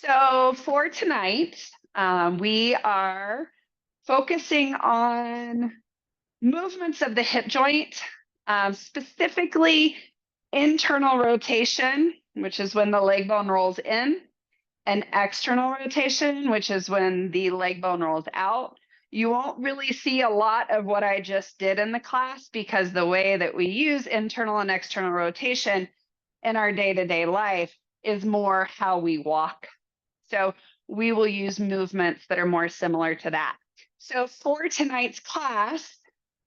So for tonight, we are focusing on movements of the hip joint, specifically internal rotation, which is when the leg bone rolls in, and external rotation, which is when the leg bone rolls out. You won't really see a lot of what I just did in the class because the way that we use internal and external rotation in our day-to-day life is more how we walk. So we will use movements that are more similar to that. So for tonight's class,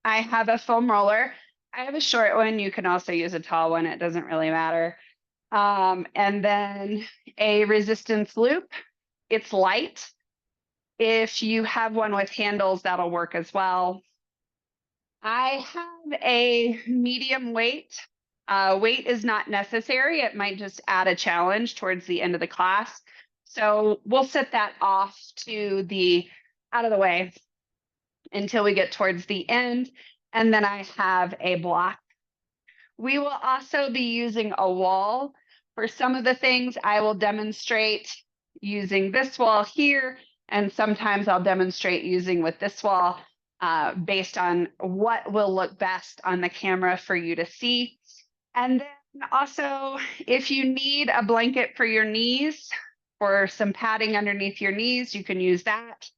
I have a foam roller. I have a short one. You can also use a tall one. It doesn't really matter. And then a resistance loop. It's light. If you have one with handles, that'll work as well. I have a medium weight. Weight is not necessary. It might just add a challenge towards the end of the class. So we'll set that off to the out of the way until we get towards the end. And then I have a block. We will also be using a wall. For some of the things, I will demonstrate using this wall here, and sometimes I'll demonstrate using with this wall based on what will look best on the camera for you to see. And then also, if you need a blanket for your knees or some padding underneath your knees, you can use that.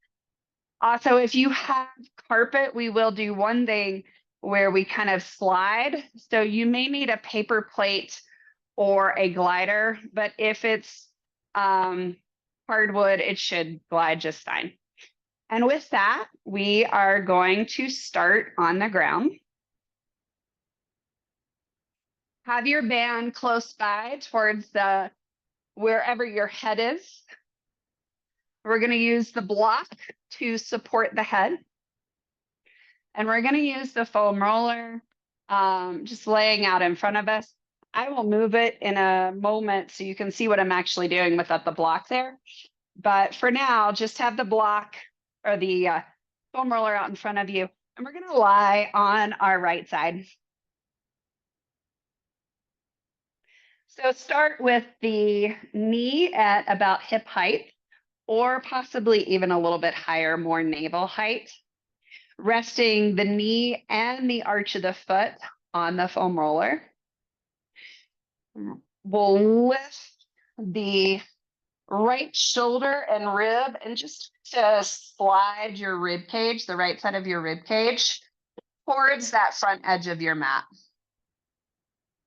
Also, if you have carpet, we will do one thing where we kind of slide. So you may need a paper plate or a glider, but if it's hardwood, it should glide just fine. And with that, we are going to start on the ground. Have your band close by towards the wherever your head is. We're going to use the block to support the head. And we're going to use the foam roller just laying out in front of us. I will move it in a moment so you can see what I'm actually doing without the block there. But for now, just have the block or the foam roller out in front of you. And we're going to lie on our right side. So start with the knee at about hip height, or possibly even a little bit higher, more navel height. Resting the knee and the arch of the foot on the foam roller. We'll lift the right shoulder and rib and just slide your rib cage, the right side of your rib cage, towards that front edge of your mat.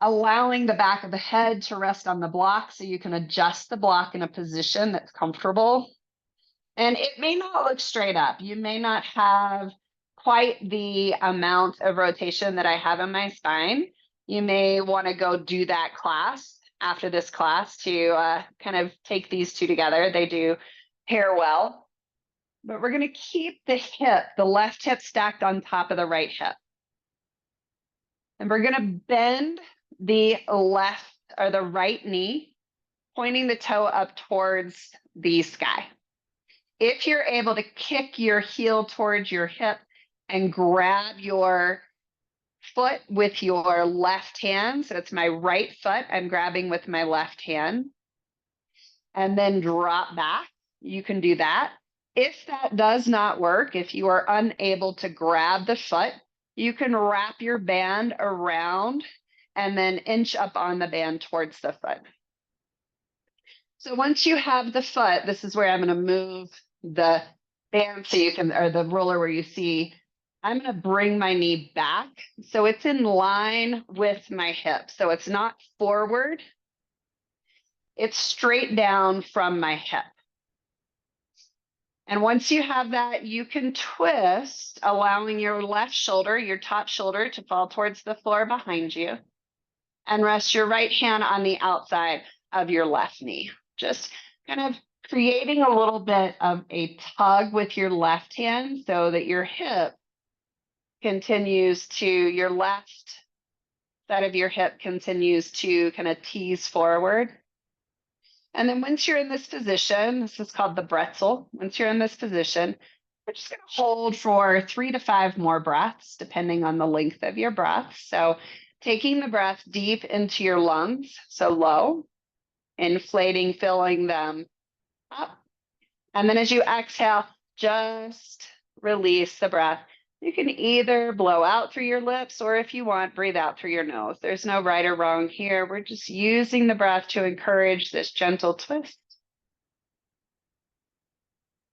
Allowing the back of the head to rest on the block so you can adjust the block in a position that's comfortable. And it may not look straight up. You may not have quite the amount of rotation that I have in my spine. You may want to go do that class after this class to kind of take these two together. They do pair well. But we're going to keep the hip, the left hip stacked on top of the right hip. And we're going to bend the left or the right knee, pointing the toe up towards the sky. If you're able to kick your heel towards your hip and grab your foot with your left hand, so it's my right foot, I'm grabbing with my left hand, and then drop back, you can do that. If that does not work, if you are unable to grab the foot, you can wrap your band around and then inch up on the band towards the foot. So once you have the foot, this is where I'm going to move the band so you can, or the roller where you see, I'm going to bring my knee back so it's in line with my hip. So it's not forward, it's straight down from my hip. And once you have that, you can twist, allowing your left shoulder, your top shoulder, to fall towards the floor behind you, and rest your right hand on the outside of your left knee. Just kind of creating a little bit of a tug with your left hand so that your hip continues to, your left side of your hip continues to kind of tease forward. And then once you're in this position, this is called the bretzel. Once you're in this position, we're just going to hold for 3 to 5 more breaths, depending on the length of your breath. So taking the breath deep into your lungs, so low, inflating, filling them Up. And then as you exhale, just release the breath. You can either blow out through your lips or if you want, breathe out through your nose. There's no right or wrong here. We're just using the breath to encourage this gentle twist.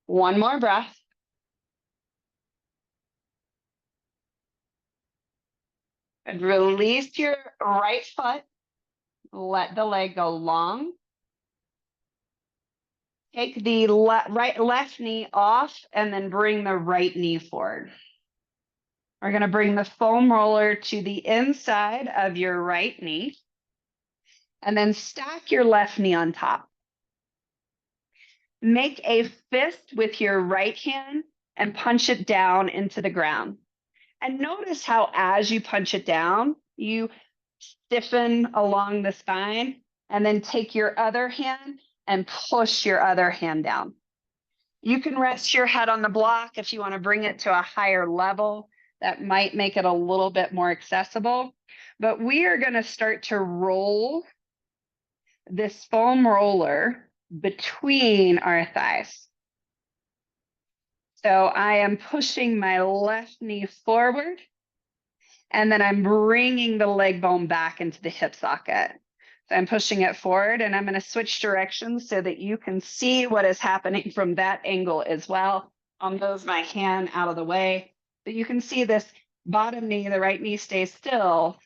One more breath. And release your right foot. Let the leg go long. Take the left knee off and then bring the right knee forward. We're going to bring the foam roller to the inside of your right knee and then stack your left knee on top. Make a fist with your right hand and punch it down into the ground. And notice how as you punch it down, you stiffen along the spine and then take your other hand and push your other hand down. You can rest your head on the block if you want to bring it to a higher level. That might make it a little bit more accessible. But we are going to start to roll this foam roller between our thighs. So I am pushing my left knee forward, and then I'm bringing the leg bone back into the hip socket. So I'm pushing it forward, and I'm going to switch directions so that you can see what is happening from that angle as well. I'll move my hand out of the way, but you can see this bottom knee, the right knee stays still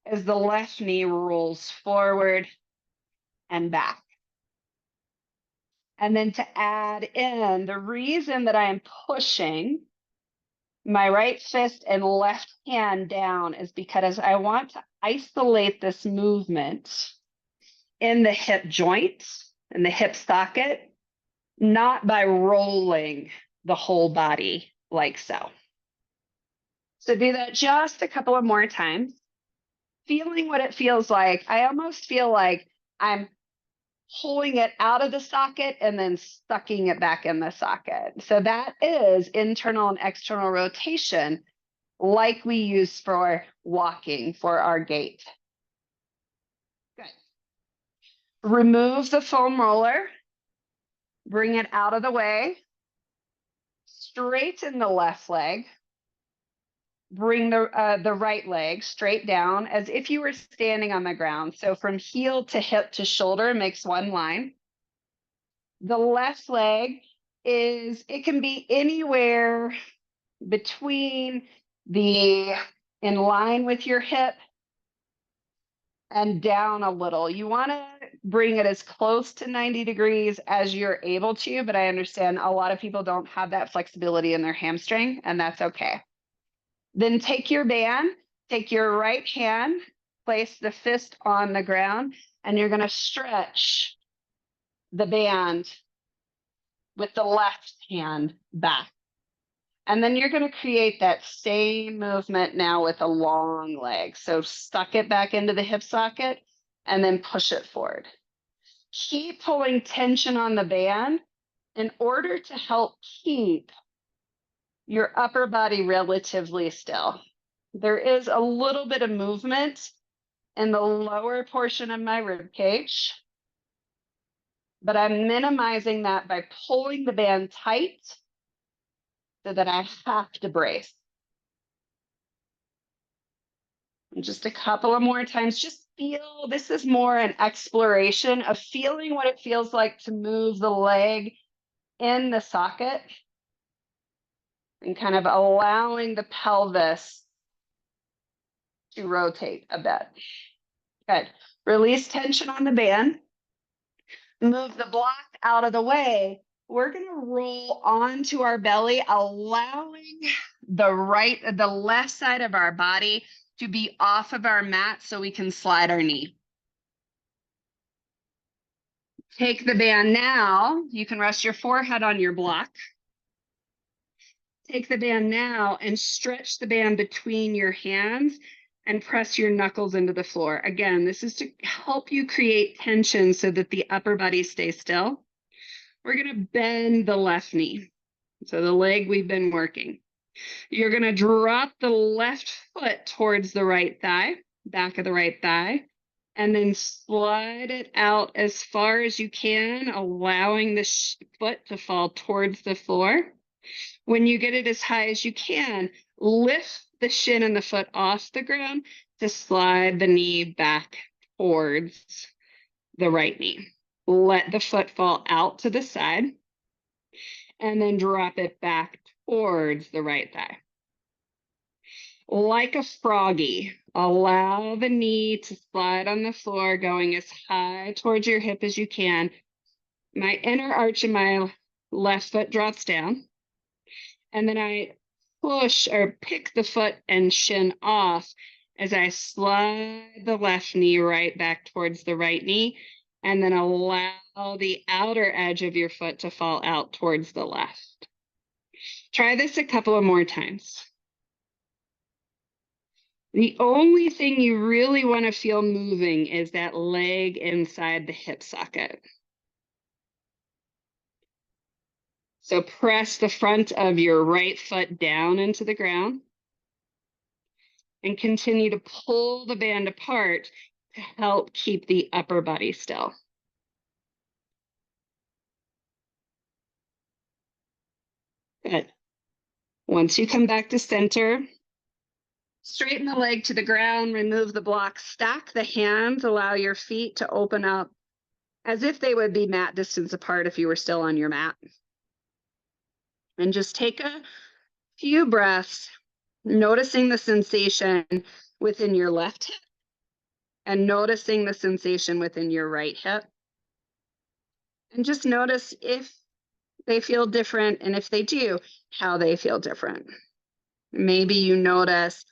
as the left knee rolls forward and back. And then to add in, the reason that I am pushing my right fist and left hand down is because I want to isolate this movement in the hip joints and the hip socket, not by rolling the whole body like so. So do that just a couple of more times, feeling what it feels like. I almost feel like I'm pulling it out of the socket and then sucking it back in the socket. So that is internal and external rotation, like we use for walking for our gait. Good. Remove the foam roller, bring it out of the way, straighten the left leg, bring the right leg straight down as if you were standing on the ground. So from heel to hip to shoulder makes one line. The left leg it can be anywhere between in line with your hip and down a little. You want to bring it as close to 90 degrees as you're able to, but I understand a lot of people don't have that flexibility in their hamstring, and that's okay. Then take your band, take your right hand, place the fist on the ground, and you're going to stretch the band with the left hand back. And then you're going to create that same movement now with a long leg. So suck it back into the hip socket and then push it forward. Keep pulling tension on the band in order to help keep your upper body relatively still. There is a little bit of movement in the lower portion of my rib cage, but I'm minimizing that by pulling the band tight so that I have to brace. And just a couple of more times, just feel, this is more an exploration of feeling what it feels like to move the leg in the socket and kind of allowing the pelvis to rotate a bit. Good. Release tension on the band. Move the block out of the way. We're going to roll onto our belly, allowing the left side of our body to be off of our mat so we can slide our knee. Take the band now. You can rest your forehead on your block. Take the band now and stretch the band between your hands and press your knuckles into the floor. Again, this is to help you create tension so that the upper body stays still. We're going to bend the left knee. So the leg we've been working. You're going to drop the left foot towards the right thigh, back of the right thigh. and then slide it out as far as you can, allowing the foot to fall towards the floor. When you get it as high as you can, lift the shin and the foot off the ground to slide the knee back towards the right knee. Let the foot fall out to the side and then drop it back towards the right thigh. Like a froggy, allow the knee to slide on the floor, going as high towards your hip as you can. My inner arch of my left foot drops down, and then I push or pick the foot and shin off as I slide the left knee right back towards the right knee, and then allow the outer edge of your foot to fall out towards the left. Try this a couple of more times. The only thing you really want to feel moving is that leg inside the hip socket. So press the front of your right foot down into the ground and continue to pull the band apart to help keep the upper body still. Good. Once you come back to center, straighten the leg to the ground, remove the block, stack the hands, allow your feet to open up as if they would be mat distance apart if you were still on your mat. And just take a few breaths, noticing the sensation within your left hip and noticing the sensation within your right hip. And just notice if they feel different, and if they do, how they feel different. Maybe you notice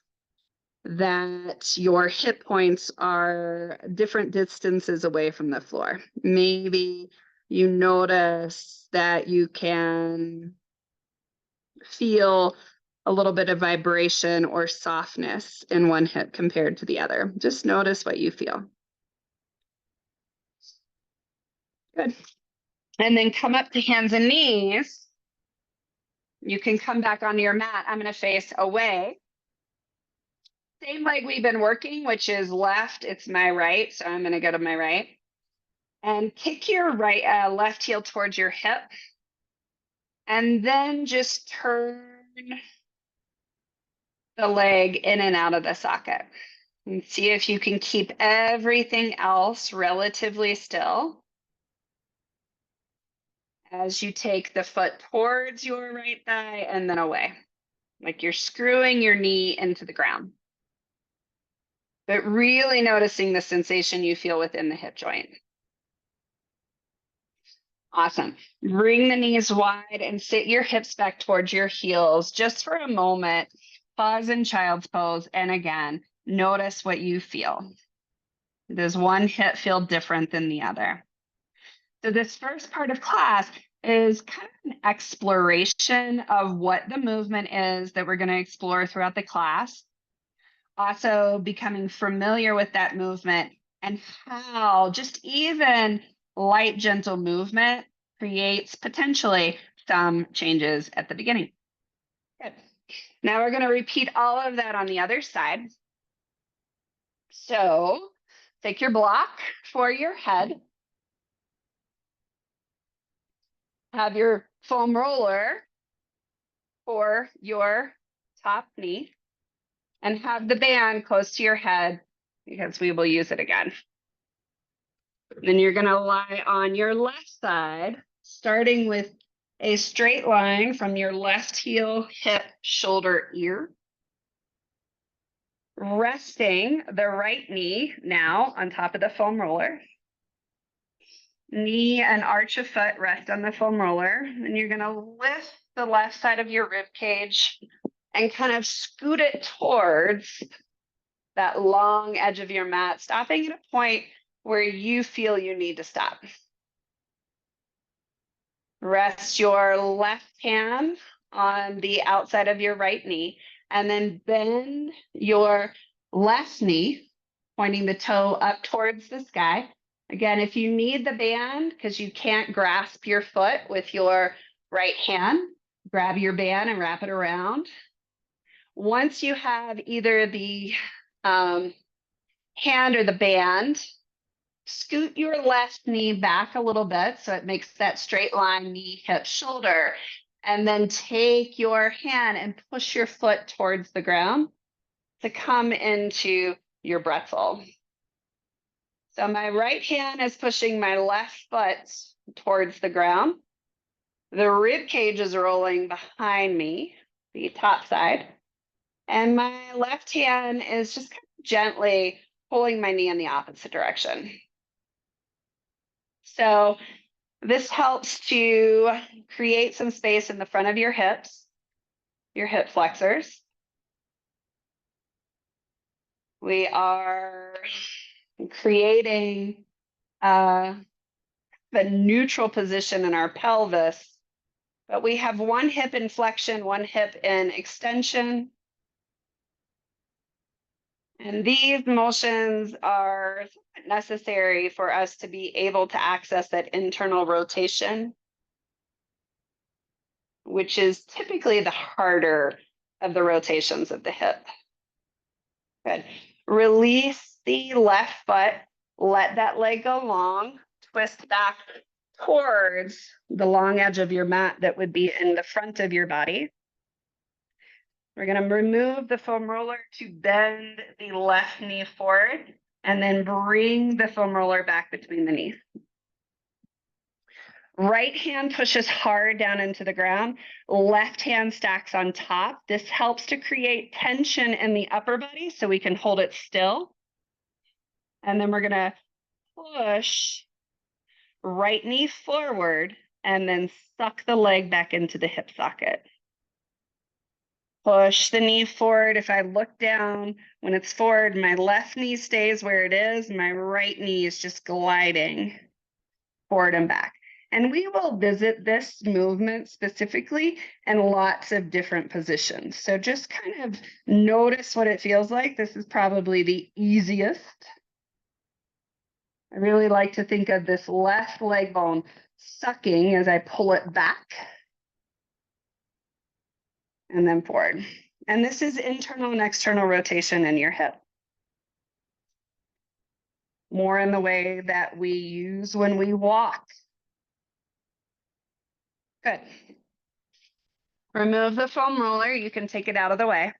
that your hip points are different distances away from the floor. Maybe you notice that you can feel a little bit of vibration or softness in one hip compared to the other. Just notice what you feel. Good. And then come up to hands and knees. You can come back onto your mat. I'm going to face away. Same leg we've been working, which is left. It's my right. So I'm going to go to my right. And kick your left heel towards your hip. And then just turn the leg in and out of the socket. And see if you can keep everything else relatively still as you take the foot towards your right thigh and then away, like you're screwing your knee into the ground. But really noticing the sensation you feel within the hip joint. Awesome. Bring the knees wide and sit your hips back towards your heels just for a moment. Pause in child's pose. And again, notice what you feel. Does one hip feel different than the other? So this first part of class is kind of an exploration of what the movement is that we're going to explore throughout the class. Also becoming familiar with that movement and how just even light, gentle movement creates potentially some changes at the beginning. Good. Now we're going to repeat all of that on the other side. So take your block for your head. Have your foam roller for your top knee and have the band close to your head because we will use it again. Then you're going to lie on your left side, starting with a straight line from your left heel, hip, shoulder, ear. Resting the right knee now on top of the foam roller. Knee and arch of foot rest on the foam roller. And you're going to lift the left side of your rib cage and kind of scoot it towards that long edge of your mat, stopping at a point where you feel you need to stop. Rest your left hand on the outside of your right knee, and then bend your left knee, pointing the toe up towards the sky. Again, if you need the band because you can't grasp your foot with your right hand, grab your band and wrap it around. Once you have either the hand or the band. Scoot your left knee back a little bit so it makes that straight line, knee, hip, shoulder. And then take your hand and push your foot towards the ground to come into your pretzel. So my right hand is pushing my left foot towards the ground. The rib cage is rolling behind me, the top side. And my left hand is just kind of gently pulling my knee in the opposite direction. So this helps to create some space in the front of your hips, your hip flexors. We are creating the neutral position in our pelvis, but we have one hip in flexion, one hip in extension. And these motions are necessary for us to be able to access that internal rotation, which is typically the harder of the rotations of the hip. Good. Release the left foot, let that leg go long, twist back towards the long edge of your mat that would be in the front of your body. We're going to remove the foam roller to bend the left knee forward and then bring the foam roller back between the knees. Right hand pushes hard down into the ground. Left hand stacks on top. This helps to create tension in the upper body so we can hold it still. And then we're going to push right knee forward and then suck the leg back into the hip socket. Push the knee forward. If I look down when it's forward, my left knee stays where it is. My right knee is just gliding forward and back. And we will visit this movement specifically in lots of different positions. So just kind of notice what it feels like. This is probably the easiest. I really like to think of this left leg bone sucking as I pull it back and then forward. And this is internal and external rotation in your hip. More in the way that we use when we walk. Good. Remove the foam roller. You can take it out of the way.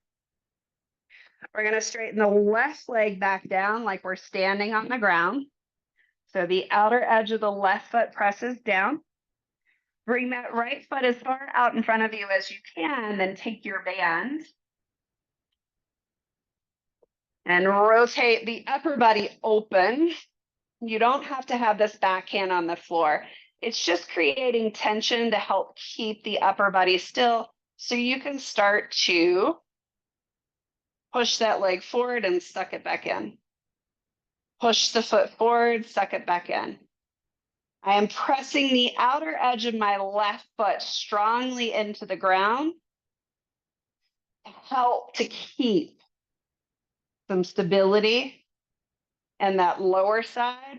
We're going to straighten the left leg back down like we're standing on the ground. So the outer edge of the left foot presses down. Bring that right foot as far out in front of you as you can, then take your band and rotate the upper body open. You don't have to have this backhand on the floor. It's just creating tension to help keep the upper body still so you can start to push that leg forward and suck it back in. Push the foot forward, suck it back in. I am pressing the outer edge of my left foot strongly into the ground to help to keep some stability in that lower side.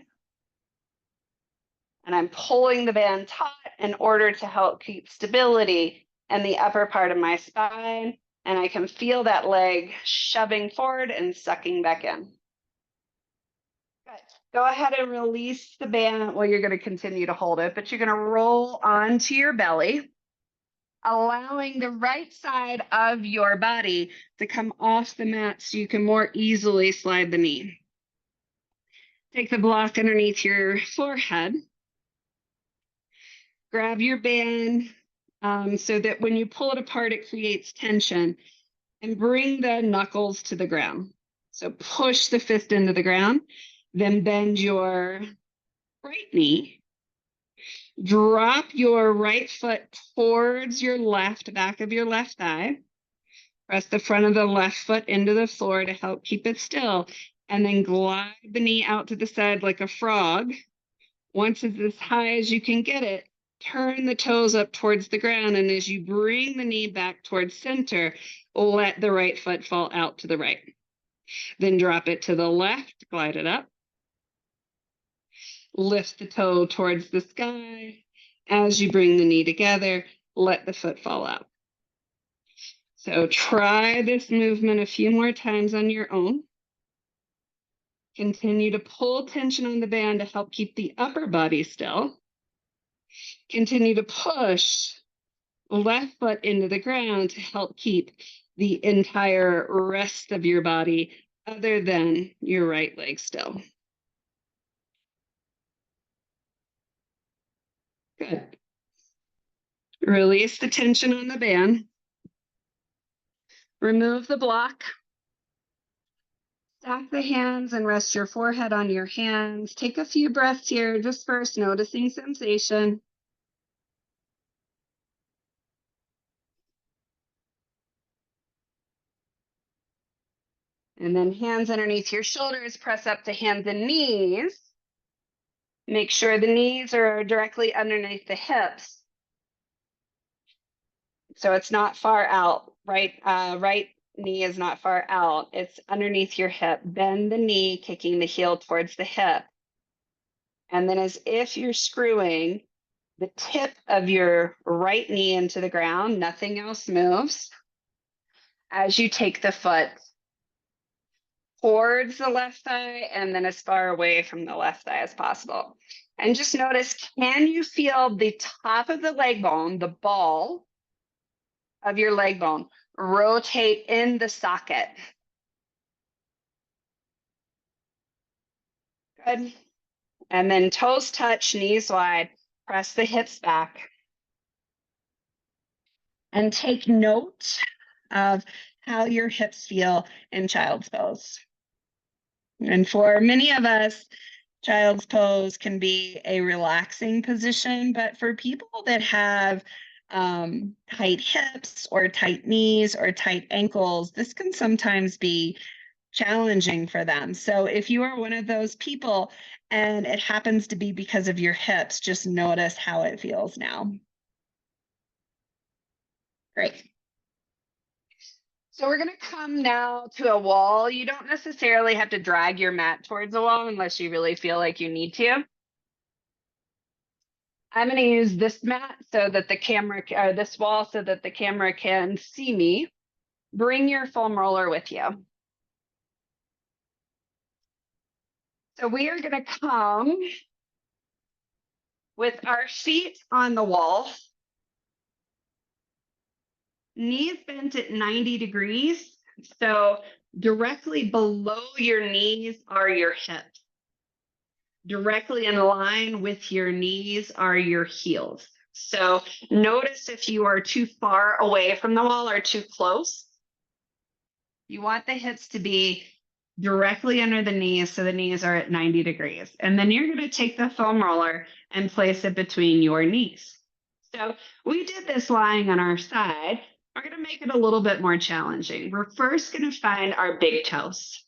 And I'm pulling the band taut in order to help keep stability in the upper part of my spine. And I can feel that leg shoving forward and sucking back in. Good. Go ahead and release the band. Well, you're going to continue to hold it, but you're going to roll onto your belly, allowing the right side of your body to come off the mat so you can more easily slide the knee. Take the block underneath your forehead. Grab your band so that when you pull it apart, it creates tension, and bring the knuckles to the ground. So push the fist into the ground, then bend your right knee. Drop your right foot towards your left, back of your left thigh. Press the front of the left foot into the floor to help keep it still, and then glide the knee out to the side like a frog. Once it's as high as you can get it, turn the toes up towards the ground, and as you bring the knee back towards center, let the right foot fall out to the right. Then drop it to the left, glide it up. Lift the toe towards the sky. As you bring the knee together, let the foot fall out. So try this movement a few more times on your own. Continue to pull tension on the band to help keep the upper body still. Continue to push left foot into the ground to help keep the entire rest of your body other than your right leg still. Good. Release the tension on the band. Remove the block. Stack the hands and rest your forehead on your hands. Take a few breaths here, just first noticing sensation. And then hands underneath your shoulders, press up to hands and knees. Make sure the knees are directly underneath the hips. So it's not far out, right? Right knee is not far out. It's underneath your hip. Bend the knee, kicking the heel towards the hip. And then as if you're screwing the tip of your right knee into the ground, nothing else moves. As you take the foot towards the left thigh and then as far away from the left thigh as possible. And just notice, can you feel the top of the leg bone, the ball of your leg bone, rotate in the socket? Good. And then toes touch, knees wide, press the hips back. And take note of how your hips feel in child's pose. And for many of us, child's pose can be a relaxing position, but for people that have tight hips or tight knees or tight ankles, this can sometimes be challenging for them. So if you are one of those people and it happens to be because of your hips, just notice how it feels now. Great. So we're going to come now to a wall. You don't necessarily have to drag your mat towards the wall unless you really feel like you need to. I'm going to use this mat so that the camera, or this wall so that the camera can see me. Bring your foam roller with you. So we are going to come with our feet on the wall, knees bent at 90 degrees. So directly below your knees are your hips. Directly in line with your knees are your heels. So notice if you are too far away from the wall or too close. You want the hips to be directly under the knees so the knees are at 90 degrees. And then you're going to take the foam roller and place it between your knees. So we did this lying on our side. We're going to make it a little bit more challenging. We're first going to find our big toes.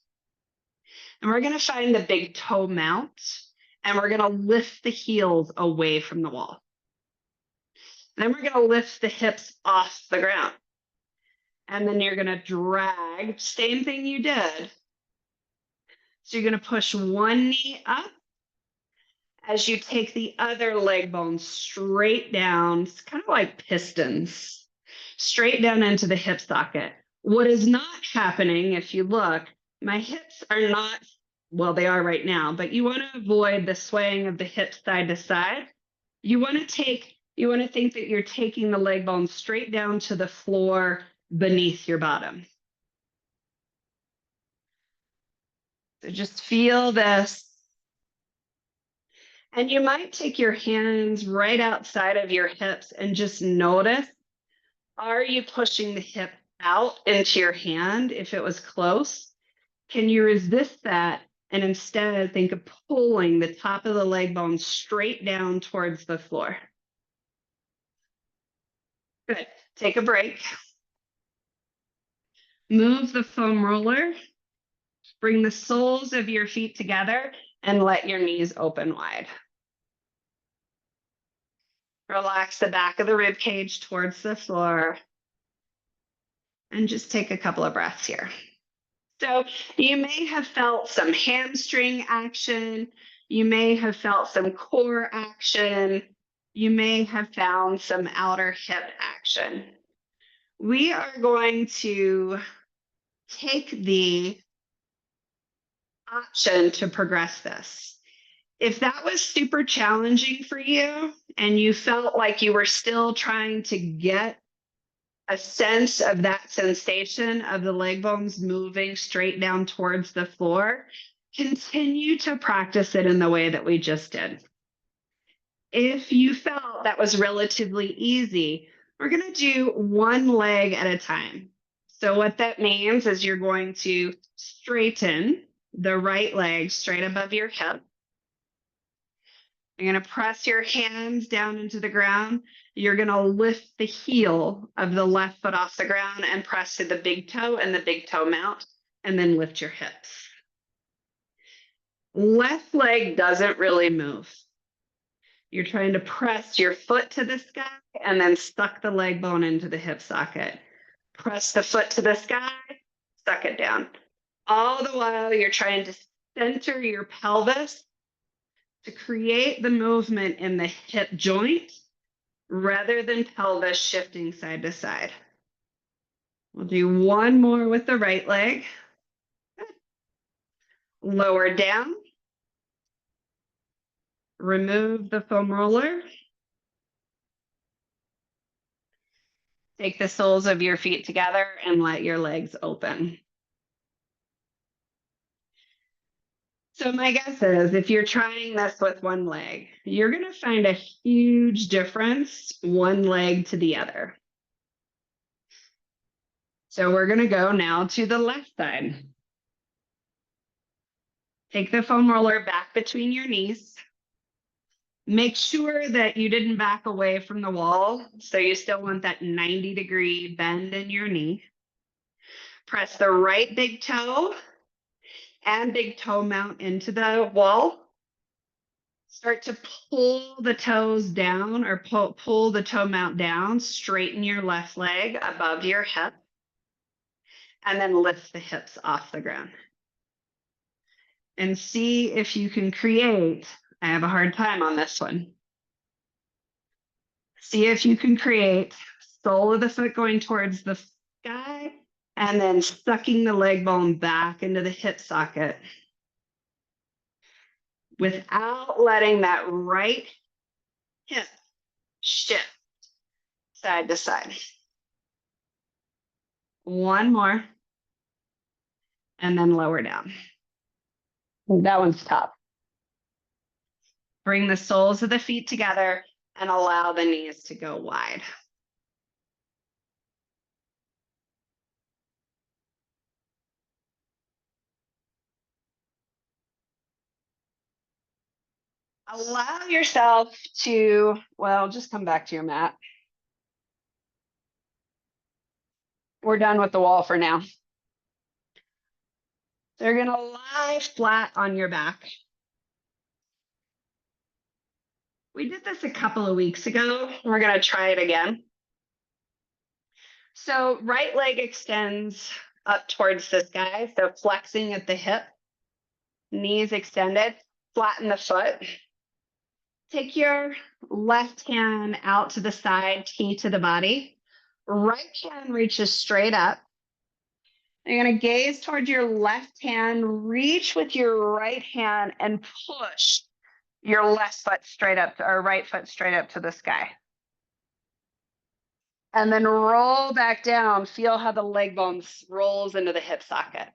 And we're going to find the big toe mount. And we're going to lift the heels away from the wall. Then we're going to lift the hips off the ground. And then you're going to drag, same thing you did. So you're going to push one knee up as you take the other leg bone straight down. It's kind of like pistons, straight down into the hip socket. What is not happening, if you look, my hips are not, well, they are right now, but you want to avoid the swaying of the hips side to side. You want to think that you're taking the leg bone straight down to the floor beneath your bottom. So just feel this. And you might take your hands right outside of your hips and just notice, are you pushing the hip out into your hand if it was close? Can you resist that and instead think of pulling the top of the leg bone straight down towards the floor? Good. Take a break. Move the foam roller. Bring the soles of your feet together and let your knees open wide. Relax the back of the rib cage towards the floor. And just take a couple of breaths here. So you may have felt some hamstring action. You may have felt some core action. You may have found some outer hip action. We are going to take the option to progress this. If that was super challenging for you and you felt like you were still trying to get a sense of that sensation of the leg bones moving straight down towards the floor, continue to practice it in the way that we just did. If you felt that was relatively easy, we're going to do one leg at a time. So what that means is you're going to straighten the right leg straight above your hip. You're going to press your hands down into the ground. You're going to lift the heel of the left foot off the ground and press to the big toe and the big toe mount, and then lift your hips. Left leg doesn't really move. You're trying to press your foot to the sky and then suck the leg bone into the hip socket. Press the foot to the sky, suck it down. All the while, you're trying to center your pelvis to create the movement in the hip joint rather than pelvis shifting side to side. We'll do one more with the right leg. Lower down. Remove the foam roller. Take the soles of your feet together and let your legs open. So my guess is if you're trying this with one leg, you're going to find a huge difference one leg to the other. So we're going to go now to the left side. Take the foam roller back between your knees. Make sure that you didn't back away from the wall. So you still want that 90-degree bend in your knee. Press the right big toe and big toe mount into the wall. Start to pull the toes down or pull the toe mount down. Straighten your left leg above your hip. And then lift the hips off the ground. And see if you can create, I have a hard time on this one. See if you can create sole of the foot going towards the sky and then sucking the leg bone back into the hip socket without letting that right hip shift side to side. One more, and then lower down. That one's tough. Bring the soles of the feet together and allow the knees to go wide. Allow yourself to, well, just come back to your mat. We're done with the wall for now. They're going to lie flat on your back. We did this a couple of weeks ago. We're going to try it again. So right leg extends up towards the sky. So flexing at the hip, knees extended, flatten the foot. Take your left hand out to the side, knee to the body. Right hand reaches straight up. You're going to gaze towards your left hand, reach with your right hand and push your left foot straight up or right foot straight up to the sky. And then roll back down. Feel how the leg bone rolls into the hip socket.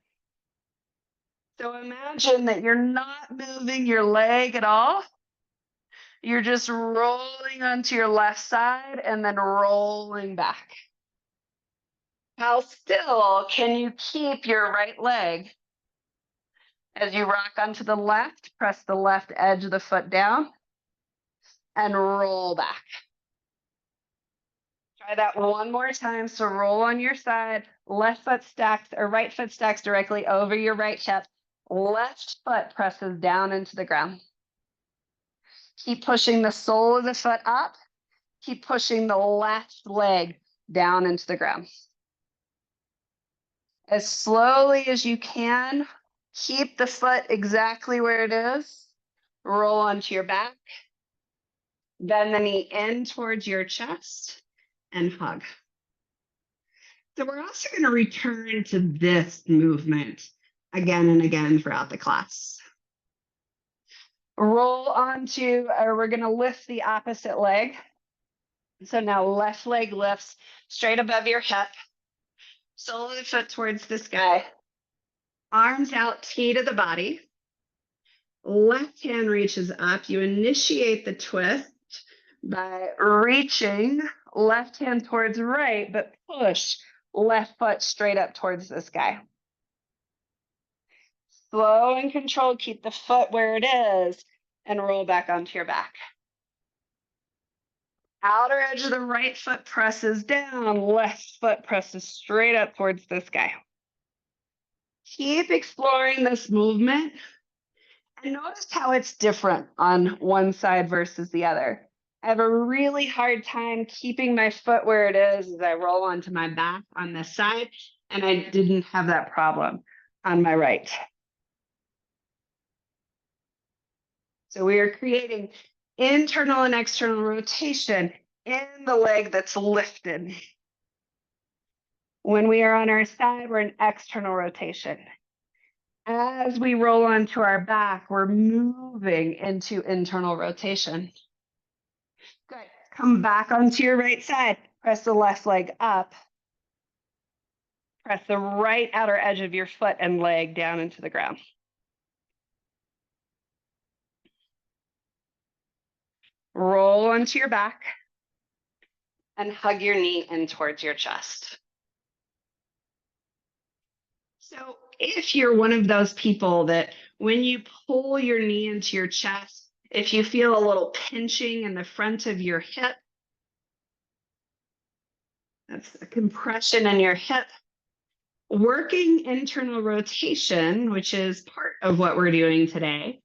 So imagine that you're not moving your leg at all. You're just rolling onto your left side and then rolling back. How still can you keep your right leg? As you rock onto the left, press the left edge of the foot down and roll back. Try that one more time. So roll on your side, left foot stacks or right foot stacks directly over your right hip. Left foot presses down into the ground. Keep pushing the sole of the foot up. Keep pushing the left leg down into the ground. As slowly as you can, keep the foot exactly where it is. Roll onto your back. Bend the knee in towards your chest and hug. So we're also going to return to this movement again and again throughout the class. Roll onto, or we're going to lift the opposite leg. So now left leg lifts straight above your hip. Sole of the foot towards the sky. Arms out, T to the body. Left hand reaches up. You initiate the twist by reaching left hand towards right, but push left foot straight up towards the sky. Slow and controlled, keep the foot where it is and roll back onto your back. Outer edge of the right foot presses down, left foot presses straight up towards the sky. Keep exploring this movement and notice how it's different on one side versus the other. I have a really hard time keeping my foot where it is as I roll onto my back on this side, and I didn't have that problem on my right. So we are creating internal and external rotation in the leg that's lifted. When we are on our side, we're in external rotation. As we roll onto our back, we're moving into internal rotation. Good. Come back onto your right side. Press the left leg up. Press the right outer edge of your foot and leg down into the ground. Roll onto your back and hug your knee in towards your chest. So if you're one of those people that when you pull your knee into your chest, if you feel a little pinching in the front of your hip, that's a compression in your hip. Working internal rotation, which is part of what we're doing today,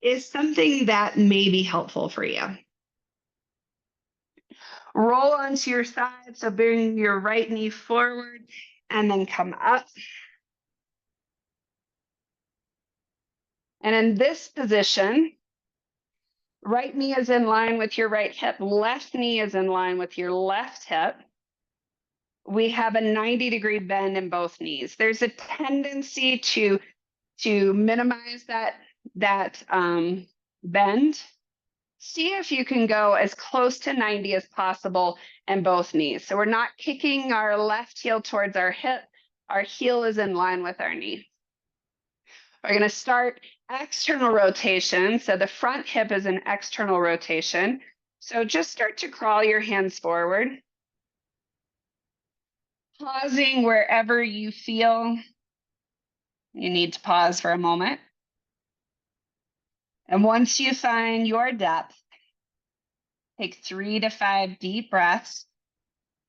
is something that may be helpful for you. Roll onto your side, so bring your right knee forward and then come up. And in this position, right knee is in line with your right hip, left knee is in line with your left hip. We have a 90-degree bend in both knees. There's a tendency to minimize that bend. See if you can go as close to 90 as possible in both knees. So we're not kicking our left heel towards our hip. Our heel is in line with our knee. We're going to start external rotation. So the front hip is an external rotation. So just start to crawl your hands forward. Pausing wherever you feel you need to pause for a moment. And once you find your depth, take 3 to 5 deep breaths,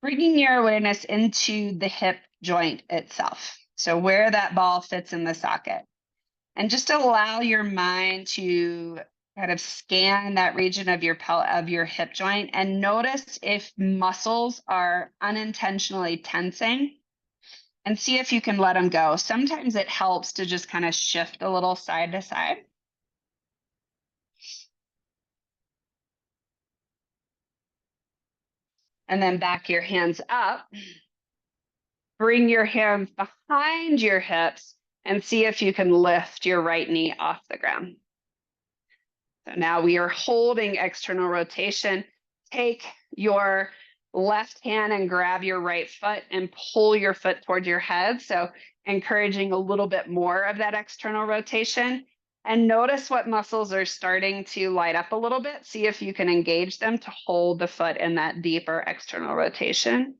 bringing your awareness into the hip joint itself. So where that ball fits in the socket. And just allow your mind to kind of scan that region of your hip joint and notice if muscles are unintentionally tensing and see if you can let them go. Sometimes it helps to just kind of shift a little side to side. And then back your hands up. Bring your hands behind your hips and see if you can lift your right knee off the ground. So now we are holding external rotation. Take your left hand and grab your right foot and pull your foot towards your head. So encouraging a little bit more of that external rotation. And notice what muscles are starting to light up a little bit. See if you can engage them to hold the foot in that deeper external rotation.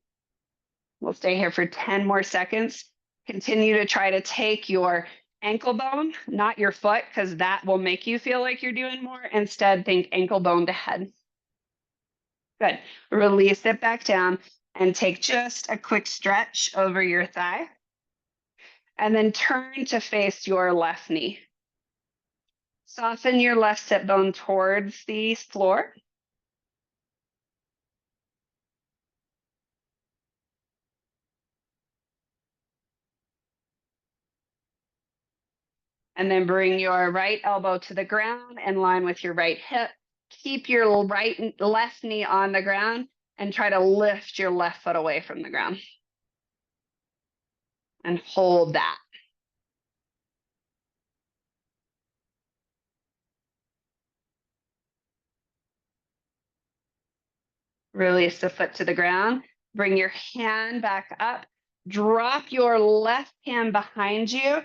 We'll stay here for 10 more seconds. Continue to try to take your ankle bone, not your foot, because that will make you feel like you're doing more. Instead, think ankle bone to head. Good. Release it back down and take just a quick stretch over your thigh. And then turn to face your left knee. Soften your left sit bone towards the floor. And then bring your right elbow to the ground in line with your right hip. Keep your left knee on the ground and try to lift your left foot away from the ground. And hold that. Release the foot to the ground. Bring your hand back up. Drop your left hand behind you.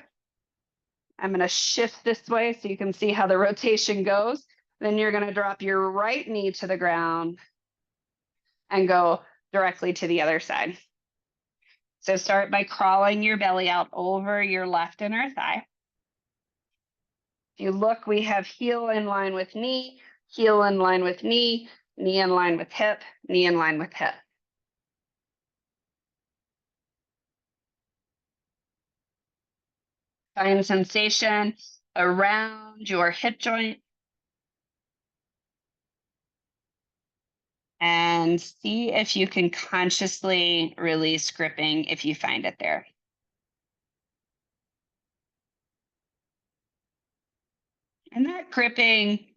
I'm going to shift this way so you can see how the rotation goes. Then you're going to drop your right knee to the ground and go directly to the other side. So start by crawling your belly out over your left inner thigh. If you look, we have heel in line with knee, heel in line with knee, knee in line with hip, knee in line with hip. Find sensation around your hip joint and see if you can consciously release gripping if you find it there. And that gripping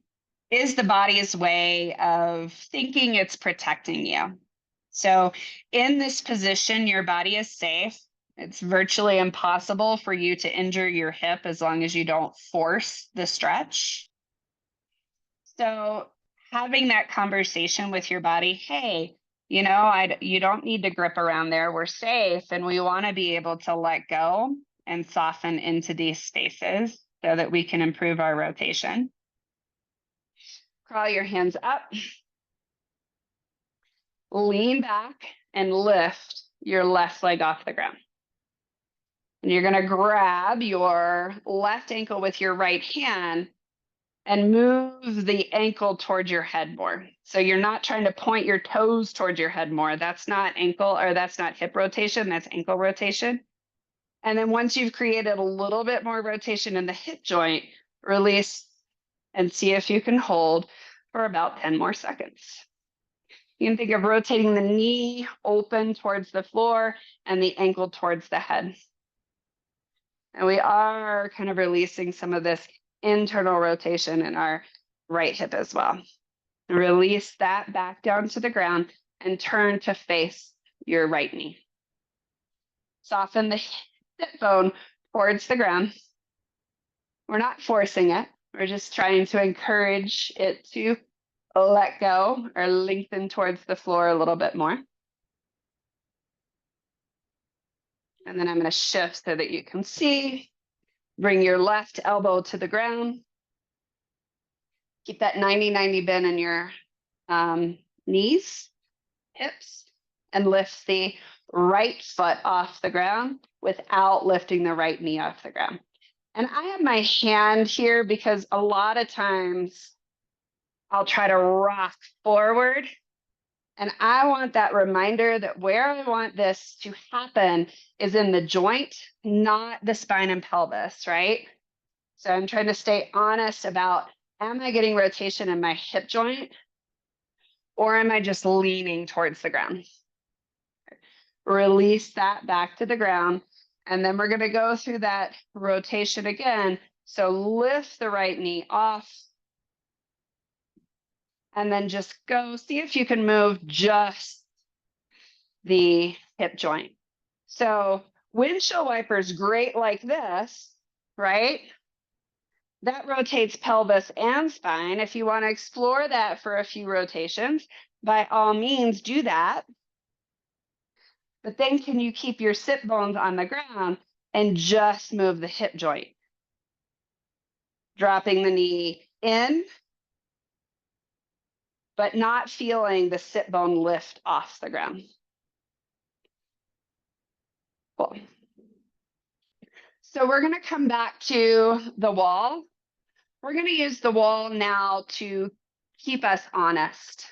is the body's way of thinking it's protecting you. So in this position, your body is safe. It's virtually impossible for you to injure your hip as long as you don't force the stretch. So having that conversation with your body, hey, you don't need to grip around there. We're safe. And we want to be able to let go and soften into these spaces so that we can improve our rotation. Crawl your hands up. Lean back and lift your left leg off the ground. And you're going to grab your left ankle with your right hand and move the ankle towards your head more. So you're not trying to point your toes towards your head more. That's not ankle, or that's not hip rotation, that's ankle rotation. And then once you've created a little bit more rotation in the hip joint, release and see if you can hold for about 10 more seconds. You can think of rotating the knee open towards the floor and the ankle towards the head. And we are kind of releasing some of this internal rotation in our right hip as well. Release that back down to the ground and turn to face your right knee. Soften the hip bone towards the ground. We're not forcing it. We're just trying to encourage it to let go or lengthen towards the floor a little bit more. And then I'm going to shift so that you can see. Bring your left elbow to the ground. Keep that 90-90 bend in your knees, hips, and lift the right foot off the ground without lifting the right knee off the ground. And I have my hand here because a lot of times I'll try to rock forward. And I want that reminder that where I want this to happen is in the joint, not the spine and pelvis, right? So I'm trying to stay honest about, am I getting rotation in my hip joint? Or am I just leaning towards the ground? Release that back to the ground. And then we're going to go through that rotation again. So lift the right knee off. And then just go, see if you can move just the hip joint. So windshield wipers, great like this, right? That rotates pelvis and spine. If you want to explore that for a few rotations, by all means do that. But then can you keep your sit bones on the ground and just move the hip joint? Dropping the knee in, but not feeling the sit bone lift off the ground. Cool. So we're going to come back to the wall. We're going to use the wall now to keep us honest.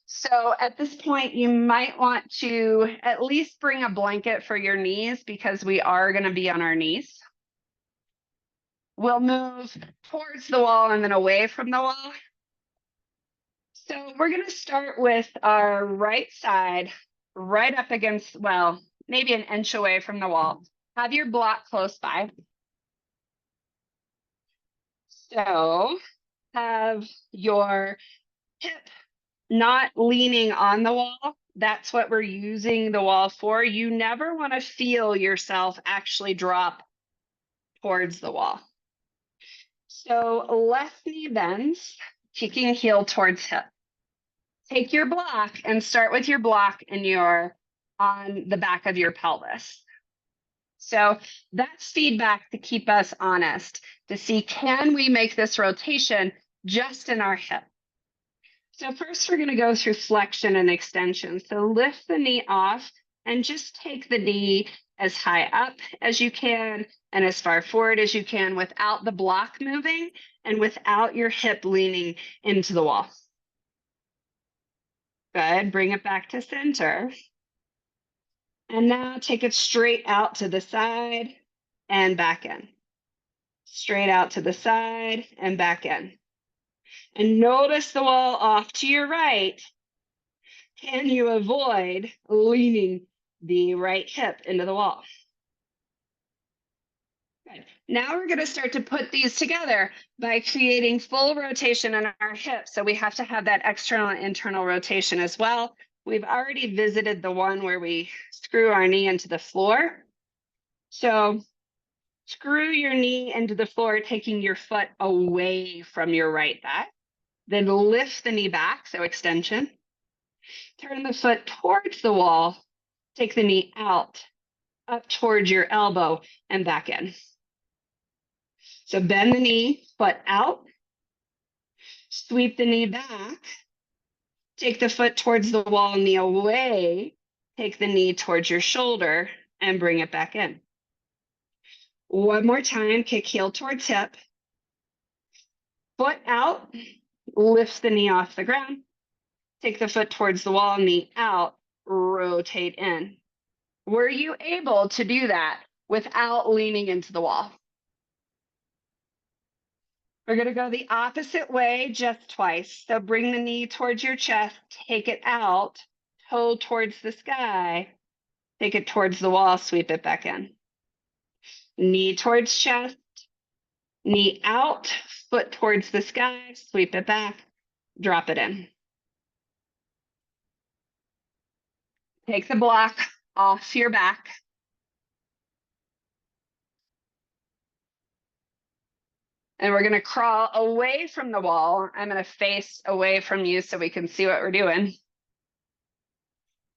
So at this point, you might want to at least bring a blanket for your knees because we are going to be on our knees. We'll move towards the wall and then away from the wall. So we're going to start with our right side right up against, well, maybe an inch away from the wall. Have your block close by. So have your hip not leaning on the wall. That's what we're using the wall for. You never want to feel yourself actually drop towards the wall. So left knee bends, kicking heel towards hip. Take your block and start with your block and your on the back of your pelvis. So that's feedback to keep us honest, to see, can we make this rotation just in our hip? So first we're going to go through flexion and extension. So lift the knee off and just take the knee as high up as you can and as far forward as you can without the block moving and without your hip leaning into the wall. Good. Bring it back to center. And now take it straight out to the side and back in. Straight out to the side and back in. And notice the wall off to your right. Can you avoid leaning the right hip into the wall? Good. Now we're going to start to put these together by creating full rotation in our hips. So we have to have that external and internal rotation as well. We've already visited the one where we screw our knee into the floor. So screw your knee into the floor, taking your foot away from your right thigh. Then lift the knee back, so extension. Turn the foot towards the wall. Take the knee out, up towards your elbow, and back in. So bend the knee, foot out. Sweep the knee back. Take the foot towards the wall, knee away. Take the knee towards your shoulder and bring it back in. One more time, kick heel towards hip. Foot out, lift the knee off the ground. Take the foot towards the wall, knee out, rotate in. Were you able to do that without leaning into the wall? We're going to go the opposite way just twice. So bring the knee towards your chest, take it out, toe towards the sky, take it towards the wall, sweep it back in. Knee towards chest, knee out, foot towards the sky, sweep it back, drop it in. Take the block off your back. And we're going to crawl away from the wall. I'm going to face away from you so we can see what we're doing.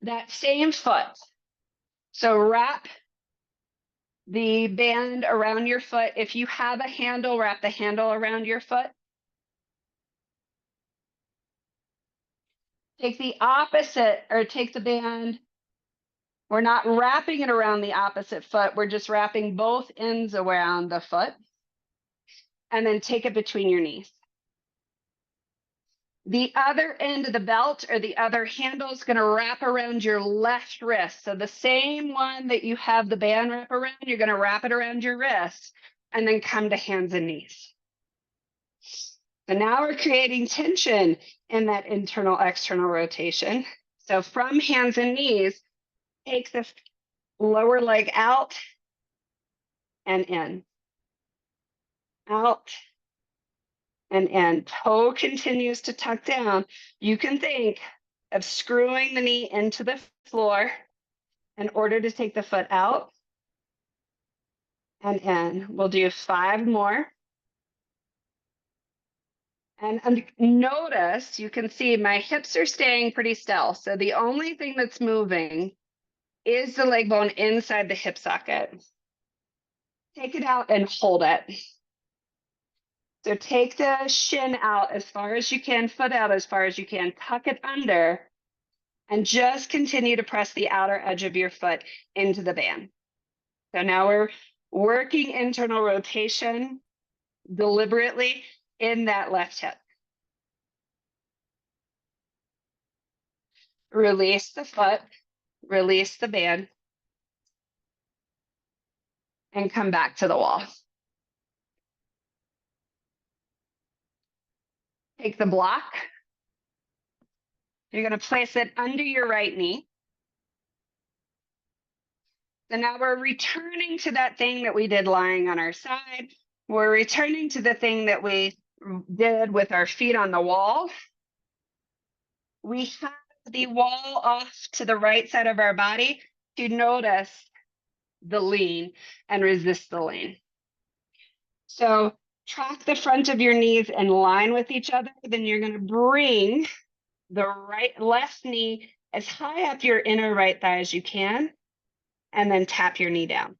That same foot. So wrap the band around your foot. If you have a handle, wrap the handle around your foot. Take the opposite, or take the band. We're not wrapping it around the opposite foot. We're just wrapping both ends around the foot. And then take it between your knees. The other end of the belt or the other handle is going to wrap around your left wrist. So the same one that you have the band wrap around, you're going to wrap it around your wrist and then come to hands and knees. So now we're creating tension in that internal external rotation. So from hands and knees, take the lower leg out and in. Out and in. Toe continues to tuck down. You can think of screwing the knee into the floor in order to take the foot out and in. We'll do 5 more. And notice, you can see my hips are staying pretty still. So the only thing that's moving is the leg bone inside the hip socket. Take it out and hold it. So take the shin out as far as you can, foot out as far as you can, tuck it under, and just continue to press the outer edge of your foot into the band. So now we're working internal rotation deliberately in that left hip. Release the foot, release the band, and come back to the wall. Take the block. You're going to place it under your right knee. So now we're returning to that thing that we did lying on our side. We're returning to the thing that we did with our feet on the wall. We have the wall off to the right side of our body to notice the lean and resist the lean. So track the front of your knees in line with each other. Then you're going to bring the left knee as high up your inner right thigh as you can, and then tap your knee down.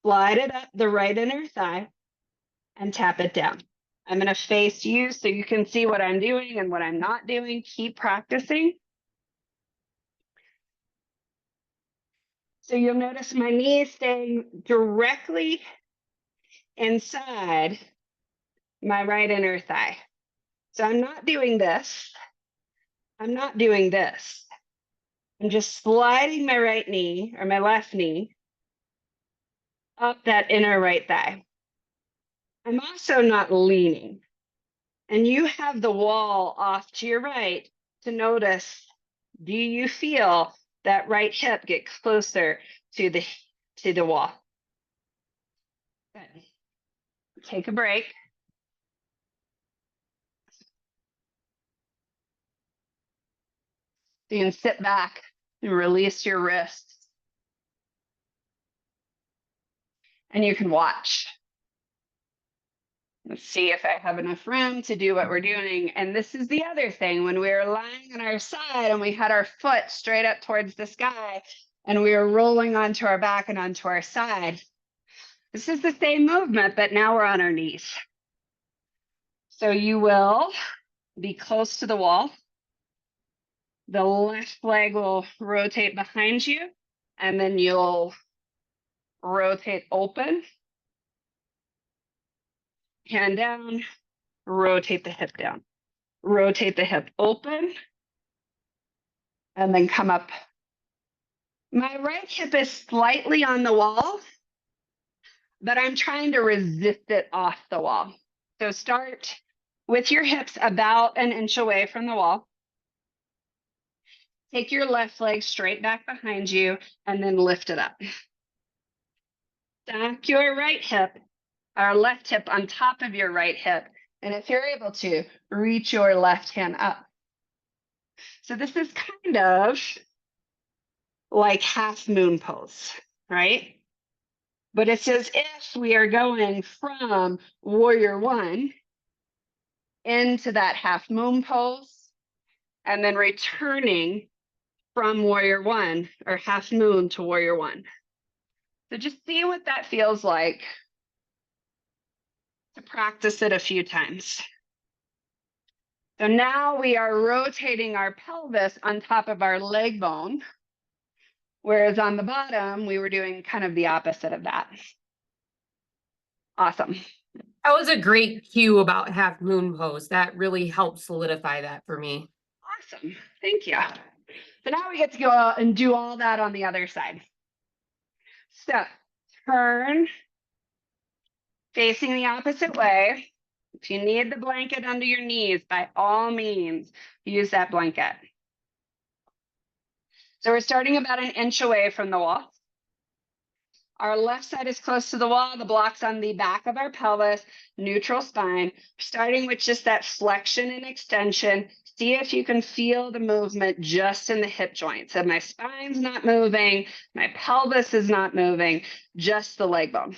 Slide it up the right inner thigh and tap it down. I'm going to face you so you can see what I'm doing and what I'm not doing. Keep practicing. So you'll notice my knee is staying directly inside my right inner thigh. So I'm not doing this. I'm not doing this. I'm just sliding my right knee or my left knee up that inner right thigh. I'm also not leaning. And you have the wall off to your right to notice, do you feel that right hip get closer to the wall? Good. Take a break. You can sit back and release your wrists. And you can watch. Let's see if I have enough room to do what we're doing. And this is the other thing. When we were lying on our side and we had our foot straight up towards the sky and we were rolling onto our back and onto our side, this is the same movement, but now we're on our knees. So you will be close to the wall. The left leg will rotate behind you, and then you'll rotate open, hand down, rotate the hip down. Rotate the hip open, and then come up. My right hip is slightly on the wall, but I'm trying to resist it off the wall. So start with your hips about an inch away from the wall. Take your left leg straight back behind you and then lift it up. Stack your right hip, or left hip on top of your right hip. And if you're able to, reach your left hand up. So this is kind of like half moon pose, right? But it's as if we are going from warrior one into that half moon pose and then returning from warrior one or half moon to warrior one. So just see what that feels like to practice it a few times. So now we are rotating our pelvis on top of our leg bone, whereas on the bottom, we were doing kind of the opposite of that. Awesome. That was a great cue about half moon pose. That really helped solidify that for me. Awesome. Thank you. So now we get to go out and do all that on the other side. So turn facing the opposite way. If you need the blanket under your knees, by all means, use that blanket. So we're starting about an inch away from the wall. Our left side is close to the wall. The block's on the back of our pelvis, neutral spine. Starting with just that flexion and extension. See if you can feel the movement just in the hip joint. So my spine's not moving, my pelvis is not moving, just the leg bone.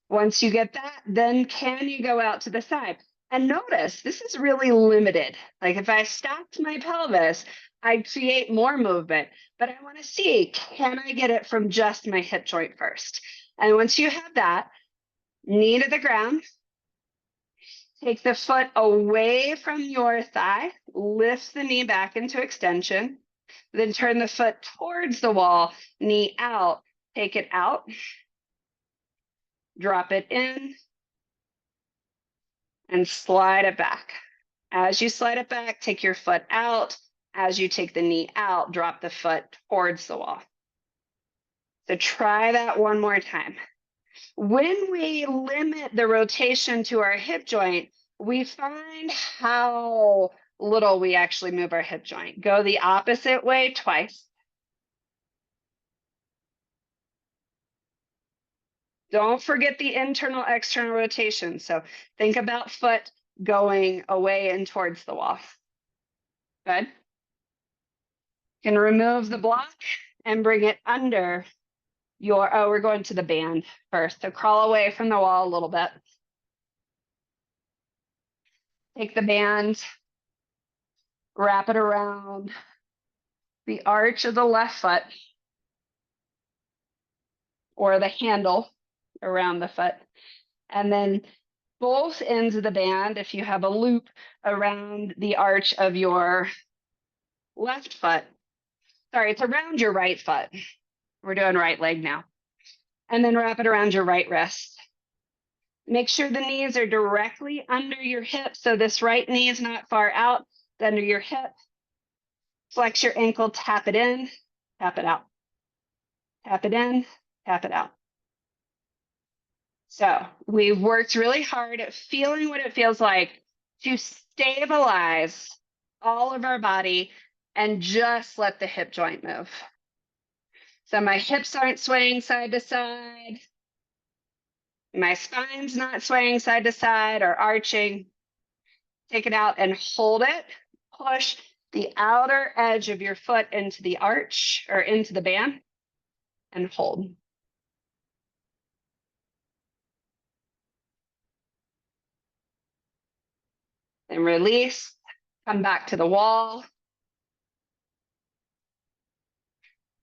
Once you get that, then can you go out to the side? And notice, this is really limited. Like if I stacked my pelvis, I'd create more movement, but I want to see, can I get it from just my hip joint first? And once you have that, knee to the ground, take the foot away from your thigh, lift the knee back into extension, then turn the foot towards the wall, knee out, take it out, drop it in, and slide it back. As you slide it back, take your foot out. As you take the knee out, drop the foot towards the wall. So try that one more time. When we limit the rotation to our hip joint, we find how little we actually move our hip joint. Go the opposite way twice. Don't forget the internal, external rotation. So think about foot going away and towards the wall. Good. You can remove the block and bring it under your, we're going to the band first. So crawl away from the wall a little bit. Take the band Wrap it around the arch of the left foot or the handle around the foot. And then both ends of the band, if you have a loop around the arch of your left foot, sorry, it's around your right foot. We're doing right leg now. And then wrap it around your right wrist. Make sure the knees are directly under your hip. So this right knee is not far out, it's under your hip. Flex your ankle, tap it in, tap it out. Tap it in, tap it out. So we've worked really hard at feeling what it feels like to stabilize all of our body and just let the hip joint move. So my hips aren't swaying side to side. My spine's not swaying side to side or arching. Take it out and hold it. Push the outer edge of your foot into the arch or into the band and hold. Then release, come back to the wall.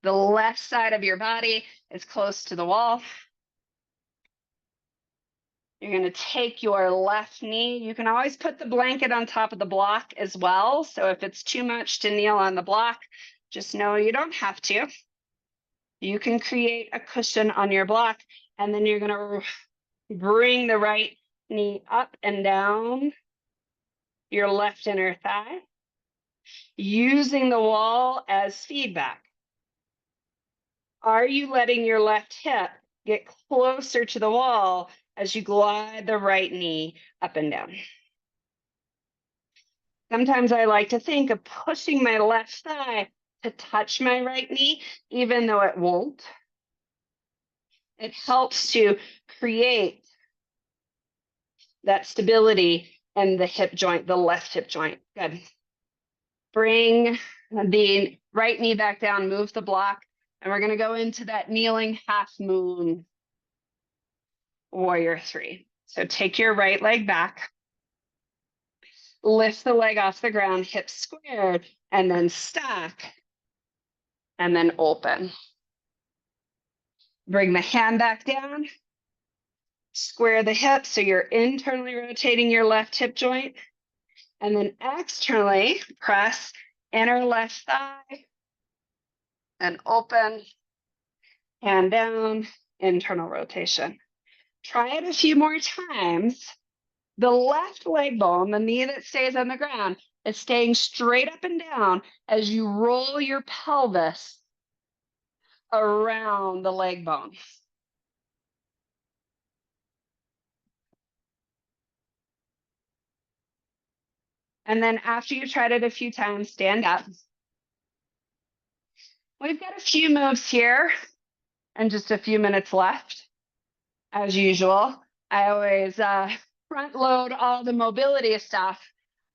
The left side of your body is close to the wall. You're going to take your left knee. You can always put the blanket on top of the block as well. So if it's too much to kneel on the block, just know you don't have to. You can create a cushion on your block, and then you're going to bring the right knee up and down your left inner thigh, using the wall as feedback. Are you letting your left hip get closer to the wall as you glide the right knee up and down? Sometimes I like to think of pushing my left thigh to touch my right knee, even though it won't. It helps to create that stability in the hip joint, the left hip joint. Good. Bring the right knee back down, move the block, and we're going to go into that kneeling half moon warrior 3. So take your right leg back, lift the leg off the ground, hips squared, and then stack, and then open. Bring the hand back down, square the hip so you're internally rotating your left hip joint, and then externally press inner left thigh and open, hand down, internal rotation. Try it a few more times. The left leg bone, the knee that stays on the ground, is staying straight up and down as you roll your pelvis around the leg bone. And then after you've tried it a few times, stand up. We've got a few moves here and just a few minutes left. As usual, I always front load all the mobility stuff.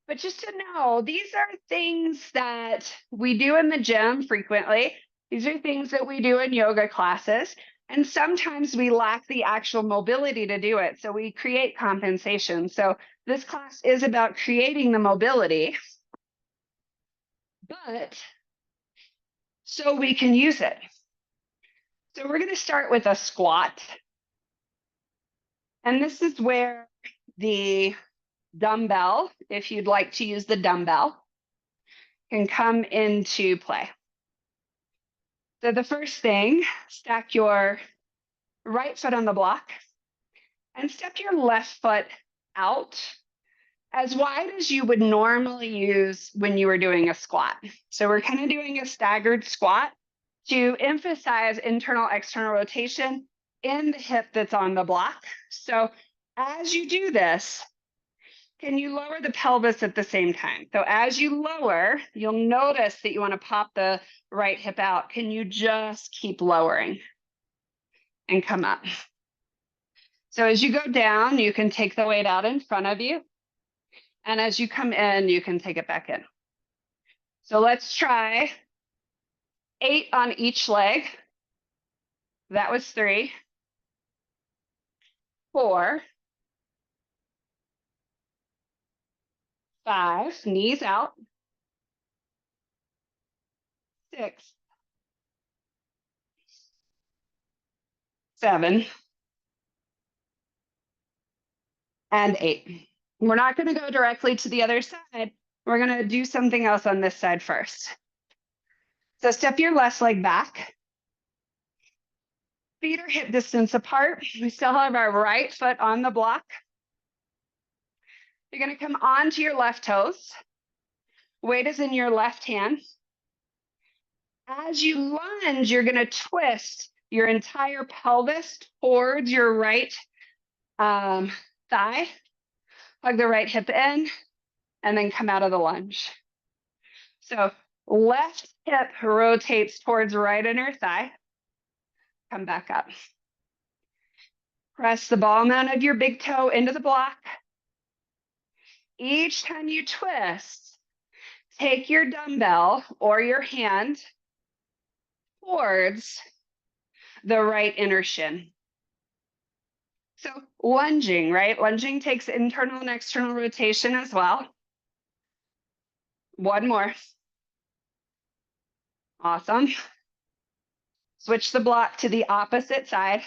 But just to know, these are things that we do in the gym frequently. These are things that we do in yoga classes. And sometimes we lack the actual mobility to do it. So we create compensation. So this class is about creating the mobility, but so we can use it. So we're going to start with a squat. And this is where the dumbbell, if you'd like to use the dumbbell, can come into play. So the first thing, stack your right foot on the block and step your left foot out as wide as you would normally use when you were doing a squat. So we're kind of doing a staggered squat to emphasize internal external rotation in the hip that's on the block. So as you do this, can you lower the pelvis at the same time? So as you lower, you'll notice that you want to pop the right hip out. Can you just keep lowering and come up? So as you go down, you can take the weight out in front of you. And as you come in, you can take it back in. So let's try 8 on each leg. That was 3, 4, 5, knees out, 6, 7, and 8. We're not going to go directly to the other side. We're going to do something else on this side first. So step your left leg back. Feet are hip distance apart. We still have our right foot on the block. You're going to come onto your left toes. Weight is in your left hand. As you lunge, you're going to twist your entire pelvis towards your right thigh. Hug the right hip in, and then come out of the lunge. So left hip rotates towards right inner thigh. Come back up. Press the ball mount of your big toe into the block. Each time you twist, take your dumbbell or your hand towards the right inner shin. So lunging, right? Lunging takes internal and external rotation as well. One more. Awesome. Switch the block to the opposite side.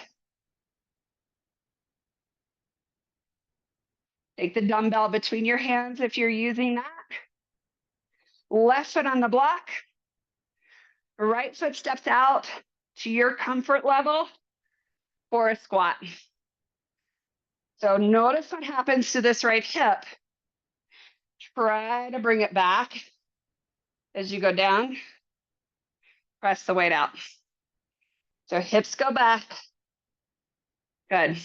Take the dumbbell between your hands if you're using that. Left foot on the block. Right foot steps out to your comfort level for a squat. So notice what happens to this right hip. Try to bring it back as you go down. Press the weight out. So hips go back. Good.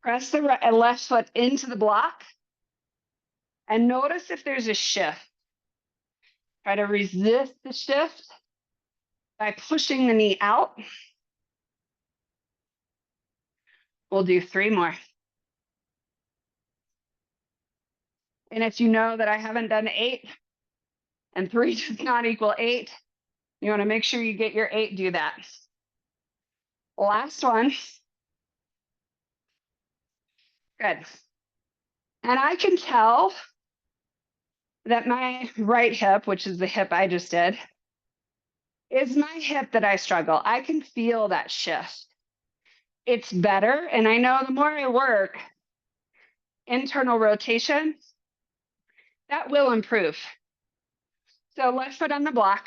Press the left foot into the block. And notice if there's a shift. Try to resist the shift by pushing the knee out. We'll do 3 more. And if you know that I haven't done 8 and 3 does not equal 8, you want to make sure you get your 8, do that. Last one. Good. And I can tell that my right hip, which is the hip I just did, is my hip that I struggle. I can feel that shift. It's better. And I know the more I work internal rotation, that will improve. So left foot on the block.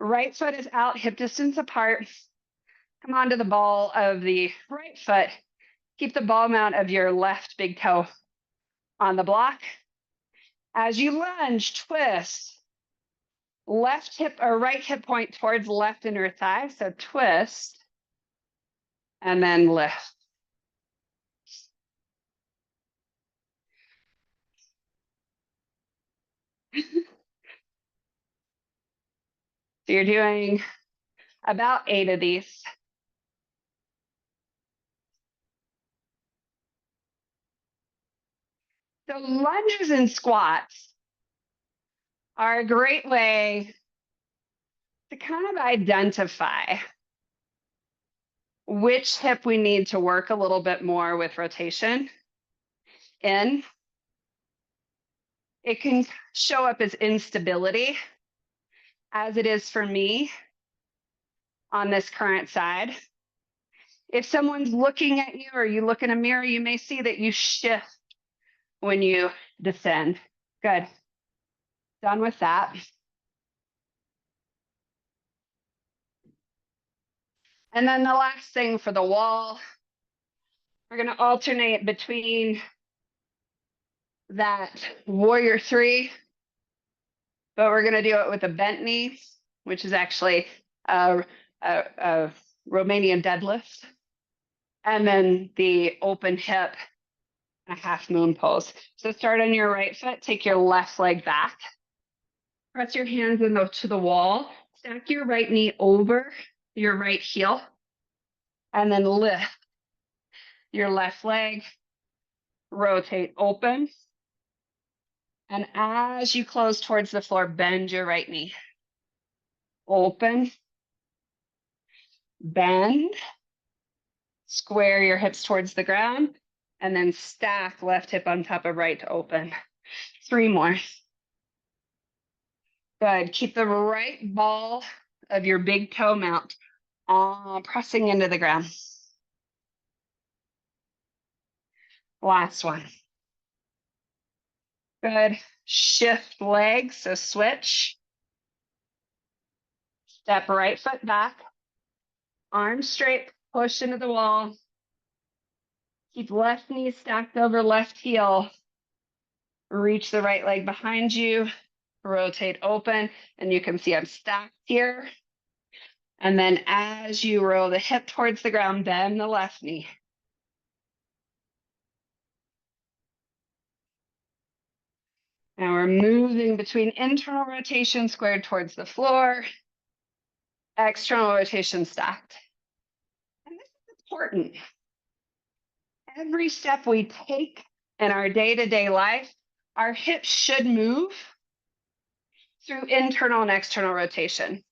Right foot is out, hip distance apart. Come onto the ball of the right foot. Keep the ball mount of your left big toe on the block. As you lunge, twist. Left hip or right hip point towards left inner thigh. So twist and then lift. So you're doing about 8 of these. So lunges and squats are a great way to kind of identify which hip we need to work a little bit more with rotation in. It can show up as instability, as it is for me on this current side. If someone's looking at you or you look in a mirror, you may see that you shift when you descend. Good. Done with that. And then the last thing for the wall, we're going to alternate between that warrior 3, but we're going to do it with a bent knee, which is actually a Romanian deadlift. And then the open hip, a half moon pose. So start on your right foot, take your left leg back. Press your hands to the wall. Stack your right knee over your right heel. And then lift your left leg. Rotate open. And as you close towards the floor, bend your right knee. Open. Bend. Square your hips towards the ground. And then stack left hip on top of right to open. 3 more. Good. Keep the right ball of your big toe mount pressing into the ground. Last one. Good. Shift legs, so switch. Step right foot back. Arm straight, push into the wall. Keep left knee stacked over left heel. Reach the right leg behind you. Rotate open, and you can see I'm stacked here. And then as you roll the hip towards the ground, bend the left knee. Now we're moving between internal rotation squared towards the floor, external rotation stacked. And this is important. Every step we take in our day-to-day life, our hips should move through internal and external rotation.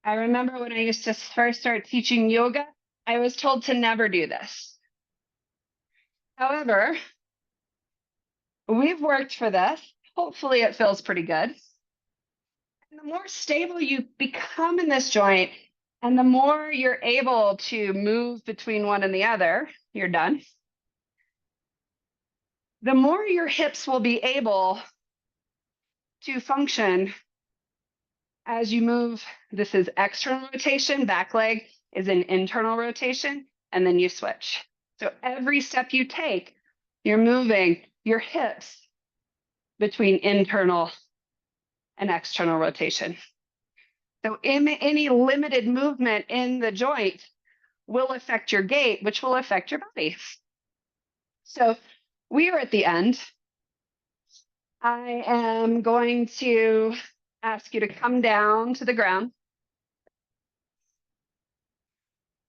I remember when I used to first start teaching yoga, I was told to never do this. However, we've worked for this. Hopefully it feels pretty good. And the more stable you become in this joint, and the more you're able to move between one and the other, you're done. The more your hips will be able to function as you move. This is external rotation, back leg is an internal rotation, and then you switch. So every step you take, you're moving your hips between internal and external rotation. So any limited movement in the joint will affect your gait, which will affect your body. So we are at the end. I am going to ask you to come down to the ground.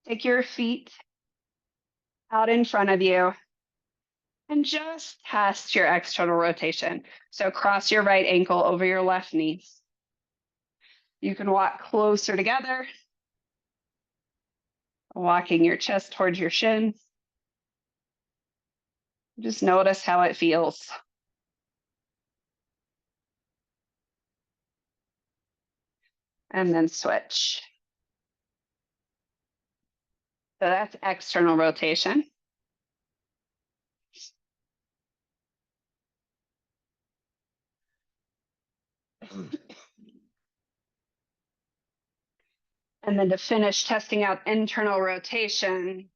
Take your feet out in front of you and just test your external rotation. So cross your right ankle over your left knee. You can walk closer together, walking your chest towards your shin. Just notice how it feels. And then switch. So that's external rotation. And then to finish testing out internal rotation,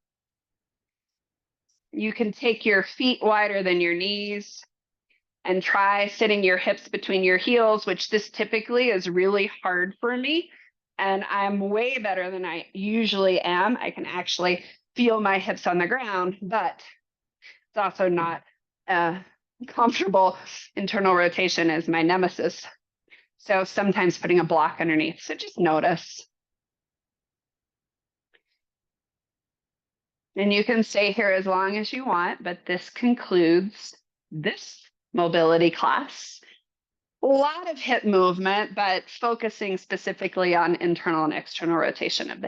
you can take your feet wider than your knees and try sitting your hips between your heels, which this typically is really hard for me. And I'm way better than I usually am. I can actually feel my hips on the ground, but it's also not comfortable. Internal rotation is my nemesis. So sometimes putting a block underneath. So just notice. And you can stay here as long as you want, but this concludes this mobility class. A lot of hip movement, but focusing specifically on internal and external rotation of the hip.